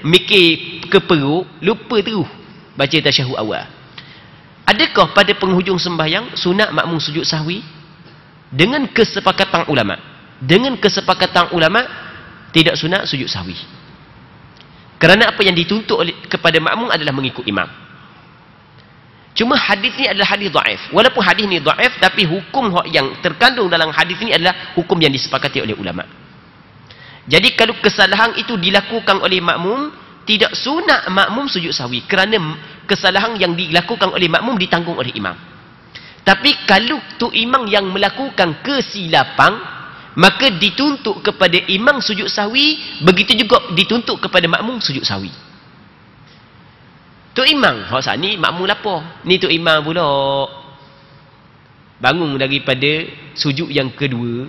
mikir ke perut, lupa terus baca tasyahud awal. Adakah pada penghujung sembahyang sunat makmum sujud sahwi? Dengan kesepakatan ulama. Dengan kesepakatan ulama, tidak sunat sujud sahwi. Kerana apa yang dituntut kepada makmum adalah mengikut imam. Cuma hadis ni adalah hadis dhaif. Walaupun hadis ni dhaif, tapi hukum yang terkandung dalam hadis ni adalah hukum yang disepakati oleh ulama. Jadi kalau kesalahan itu dilakukan oleh makmum, tidak sunat makmum sujud sahwi, kerana kesalahan yang dilakukan oleh makmum ditanggung oleh imam. Tapi kalau tu imam yang melakukan kesilapan, maka dituntut kepada imam sujud sahwi, begitu juga dituntut kepada makmum sujud sahwi. Tu imam, ni makmum lapar, ni tu imam pula bangun daripada sujud yang kedua,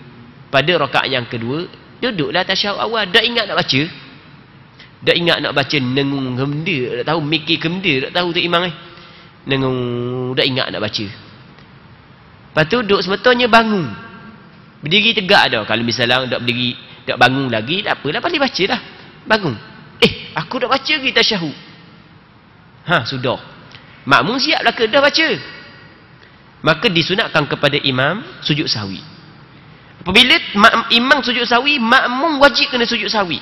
pada rakaat yang kedua, duduklah tasyahud awal, dah ingat nak baca. Tak ingat nak baca, nengung kemenda, tak tahu mikir kemenda, tak tahu tu imam nengung, tak ingat nak baca. Lepas tu duduk sebetulnya bangun, berdiri tegak dah. Kalau misalnya tak berdiri, tak bangun lagi, tak apalah, boleh baca dah. Bangun, aku dah baca lagi tasyahud. Sudah, makmum siap lah ke dah baca, maka disunatkan kepada imam sujud sahwi. Apabila imam sujud sahwi, makmum wajib kena sujud sahwi.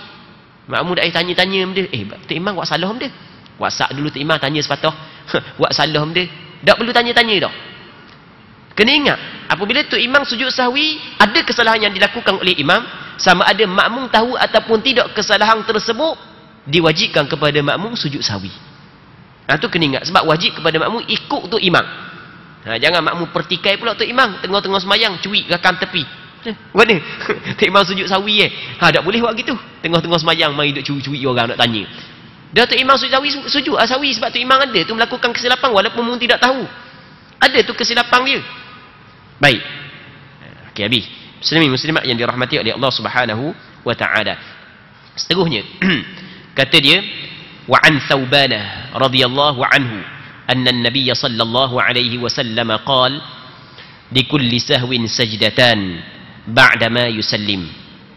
Makmum dah tanya-tanya dia, Tok Imam buat salah dia. WhatsApp dulu Tok Imam tanya sepatah. Buat salah dia. Tak perlu tanya-tanya dah. Kena ingat, apabila Tok Imam sujud sahwi, ada kesalahan yang dilakukan oleh imam, sama ada makmum tahu ataupun tidak kesalahan tersebut, diwajibkan kepada makmum sujud sahwi. Itu kena ingat, sebab wajib kepada makmum ikut Tok Imam. Jangan makmum pertikai pula Tok Imam, tengah-tengah semayang, cuik rakam tepi. Mana? Tok Imam sujud sahwi tak boleh buat gitu. Tengah-tengah semayang, mari duk cuik-cuik orang nak tanya. Dah Tok Imam sujud sahwi, sujud sahwi sebab Tok Imam ada tu melakukan kesilapan walaupun makmum tidak tahu. Ada tu kesilapan dia. Baik. Okey, habis. Muslimin muslimat yang dirahmati oleh Allah Subhanahu wa taala. Seterusnya kata dia, wa an Thauban radhiyallahu anhu anna an-nabiy sallallahu alaihi wasallam qala likulli sahwin sajdatan ba'da ma yusallim.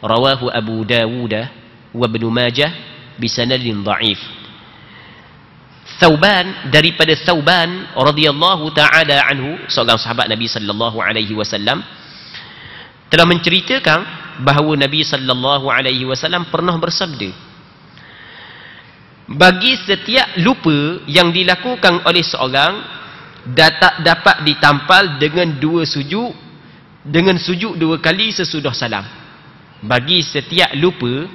Rawahu Abu Dawud wa Ibn Majah bisanadin dha'if. Thauban, daripada Thauban radhiyallahu taala anhu, seorang sahabat Nabi sallallahu alaihi wasallam, telah menceritakan bahawa Nabi sallallahu alaihi wasallam pernah bersabda, bagi setiap lupa yang dilakukan oleh seorang dapat ditampal dengan dua sujud, dengan sujud dua kali sesudah salam. Bagi setiap lupa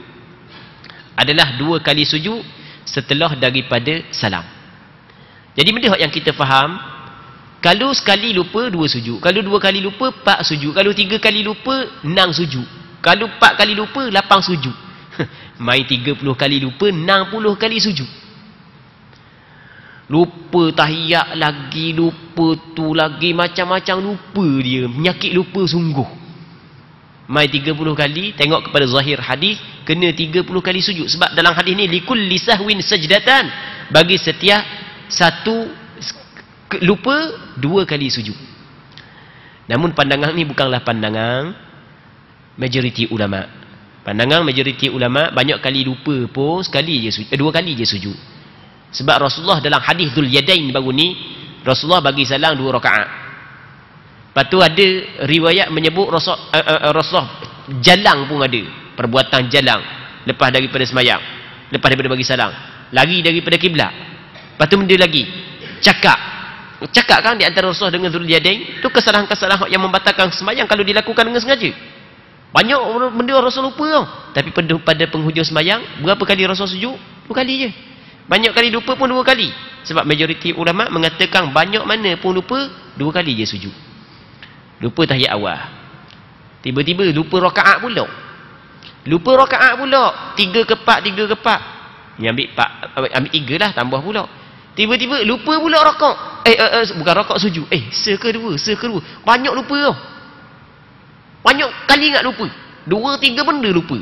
adalah dua kali sujud setelah daripada salam. Jadi benda yang kita faham, kalau sekali lupa dua sujud, kalau dua kali lupa 4 sujud, kalau 3 kali lupa 6 sujud, kalau 4 kali lupa 8 sujud. Main 30 kali lupa 60 kali sujud. Lupa tahiyat lagi, lupa tu lagi, macam-macam lupa dia, penyakit lupa sungguh. Main 30 kali, tengok kepada zahir hadis, kena 30 kali sujud. Sebab dalam hadis ni, likulli sahwin sajdatan, bagi setiap satu lupa 2 kali sujud. Namun pandangan ni bukanlah pandangan majoriti ulama. Pandangan majoriti ulama, banyak kali lupa pun sekali je sujud, 2 kali je sujud. Sebab Rasulullah dalam hadis Dzul Yadain baru ni, Rasulullah bagi salam 2 rakaat. Lepas tu ada riwayat menyebut Rasulullah jalang pun ada, perbuatan jalang lepas daripada semayang, lepas daripada bagi salam, lari daripada kiblat. Lepas tu benda lagi, cakap kan di antara Rasulullah dengan Dzul Yadain tu kesalahan-kesalahan yang membatalkan semayang kalau dilakukan dengan sengaja. Banyak benda Rasul lupa tau. Tapi pada penghujung semayang, berapa kali Rasul sujud? 2 kali je. Banyak kali lupa pun 2 kali. Sebab majoriti ulama mengatakan banyak mana pun lupa 2 kali je sujud. Lupa tahiyat awal, tiba-tiba lupa rakaat pula. Lupa rakaat pula, 3 ke 4. Ni ambil 3 lah, tambah pula. Tiba-tiba lupa pula rakaat. Bukan rakaat sujud. Se ke 2. Banyak lupa tau. Banyak kali ingat lupa. 2-3 benda lupa.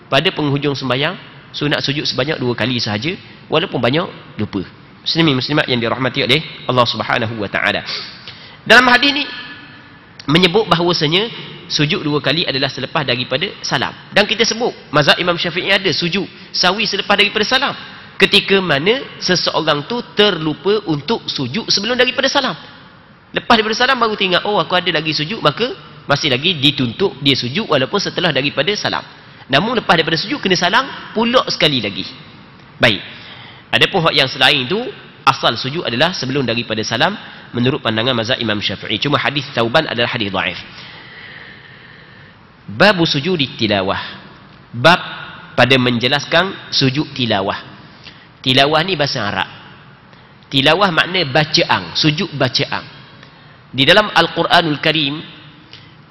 Pada penghujung sembahyang, sunat sujud sebanyak 2 kali sahaja, walaupun banyak lupa. Muslimin muslimat yang dirahmati oleh Allah Subhanahu wa taala. Dalam hadis ni menyebut bahawasanya sujud 2 kali adalah selepas daripada salam. Dan kita sebut mazhab Imam Syafi'i ada sujud sahwi selepas daripada salam. Ketika mana seseorang tu terlupa untuk sujud sebelum daripada salam. Lepas daripada salam baru teringat, aku ada lagi sujud, maka masih lagi dituntut dia sujud walaupun setelah daripada salam. Namun lepas daripada sujud kena salam pula sekali lagi. Baik. Adapun hak yang selain itu, asal sujud adalah sebelum daripada salam menurut pandangan mazhab Imam Syafi'i. Cuma hadis Thauban adalah hadis dhaif. Bab sujud tilawah. Bab pada menjelaskan sujud tilawah. Tilawah ni bahasa Arab. Tilawah makna bacaan, sujud bacaan. Di dalam Al-Quranul Karim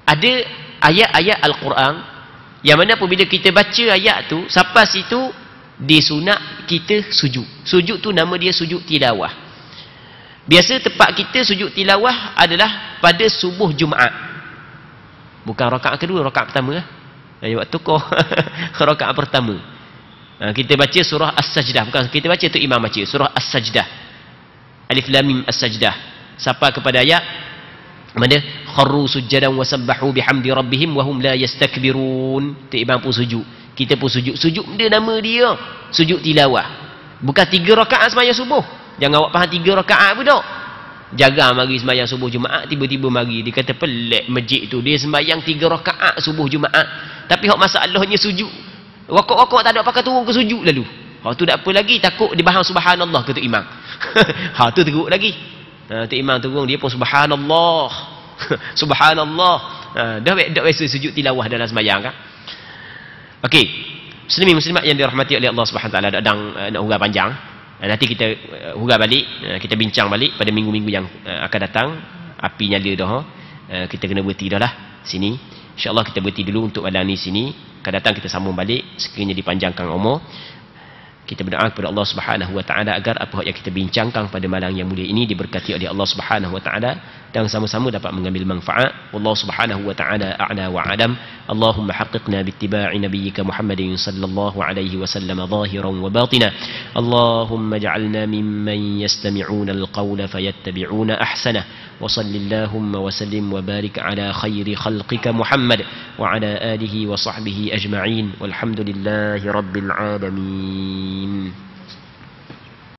ada ayat-ayat Al-Quran yang mana apabila kita baca ayat tu, sampai situ disunat kita sujud. Sujud tu nama dia sujud tilawah. Biasa tempat kita sujud tilawah adalah pada subuh Jumaat. Bukan rakaat kedua, rakaat pertama lah. Buat tukar rakaat pertama. Kita baca surah As-Sajdah. Bukan kita baca tu, imam baca surah As-Sajdah. Alif Lam Mim As-Sajdah. Sampai kepada ayat mana kharru sujjadan wa sabbahu bihamdi rabbihim wa hum la yastakbirun. Tu imam pun sujud, kita pun sujud. Sujud dia nama dia sujud tilawah. Bukan 3 rakaat sembahyang subuh. Jangan awak faham 3 rakaat pun tak. jaga mari sembahyang subuh Jumaat, tiba-tiba mari dia kata pelik masjid tu dia sembahyang 3 rakaat subuh Jumaat, tapi hak masalahnya sujud. Rokok-rokok tak ada pakai turun ke sujud lalu. Hak tu tak apa lagi, takut dia bahang subhanallah ke tu imam. Ha tu teruk lagi. Tu imam turun dia pun subhanallah. Subhanallah. Dah biasa sujud tilawah dalam sembahyang kan. Okey. Muslimin muslimat yang dirahmati oleh Allah Subhanahu Wa Taala, ada nak huraian panjang. Nanti kita huraian balik, kita bincang balik pada minggu-minggu yang akan datang. Api nyala dah. Kita kena berhenti dah lah sini. InsyaAllah kita berhenti dulu untuk malam ni sini. Akan datang kita sambung balik sekiranya dipanjangkan umur. Kita berdoa kepada Allah Subhanahu Wa Taala agar apa yang kita bincangkan pada malam yang mulia ini diberkati oleh Allah Subhanahu Wa Taala dan sama-sama dapat mengambil manfaat. Allah Subhanahu Wa Taala a'la wa a'lam. Allahumma haqqiqna bittiba'i nabiyyika Muhammadin sallallahu alaihi wasallam zahiran wa batina. Allahumma ij'alna mimman yastami'una al-qawla fayattabi'una ahsanah. Wa sallallahu wa sallim wa barik ala khairi khalqika Muhammad wa ala alihi wa sahbihi ajma'in. Walhamdulillahi rabbil alamin.